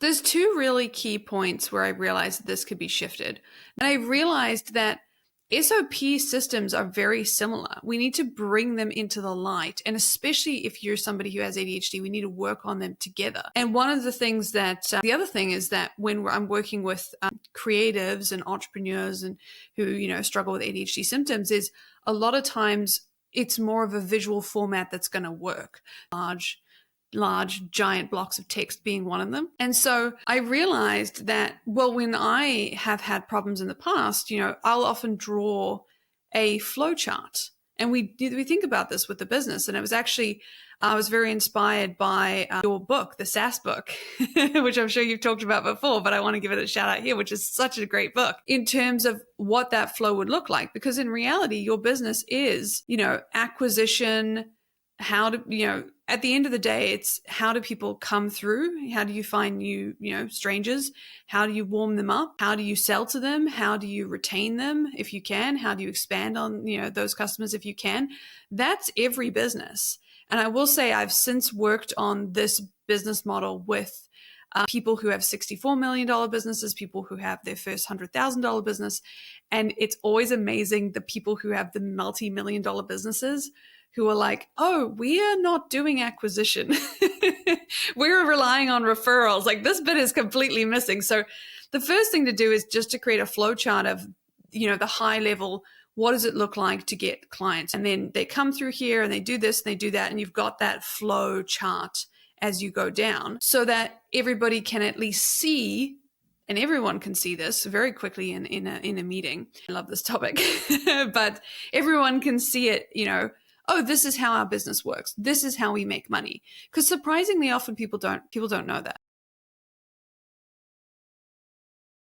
There's two really key points where I realized that this could be shifted. And I realized that SOP systems are very similar. We need to bring them into the light. And especially if you're somebody who has ADHD, we need to work on them together. And one of the things that, the other thing is that when I'm working with creatives and entrepreneurs and who, struggle with ADHD symptoms, is a lot of times it's more of a visual format that's going to work. Large giant blocks of text being one of them. And so I realized that, well, when I have had problems in the past, I'll often draw a flow chart. And we think about this with the business. And it was actually, I was very inspired by your book, the SaaS book, which I'm sure you've talked about before, but I want to give it a shout out here, which is such a great book in terms of what that flow would look like. Because in reality, your business is, acquisition, how to, at the end of the day, it's how do people come through? How do you find new, strangers? How do you warm them up? How do you sell to them? How do you retain them if you can? How do you expand on, those customers if you can? That's every business. And I will say I've since worked on this business model with people who have $64 million businesses, people who have their first $100,000 business. And it's always amazing the people who have the multi-million dollar businesses who are like, oh, we are not doing acquisition. We're relying on referrals. Like this bit is completely missing. So the first thing to do is just to create a flow chart of, the high level, what does it look like to get clients? And then they come through here and they do this and they do that. And you've got that flow chart as you go down so that everybody can at least see, and everyone can see this very quickly in a meeting. I love this topic, but everyone can see it, oh, this is how our business works. This is how we make money. Because surprisingly often people don't know that.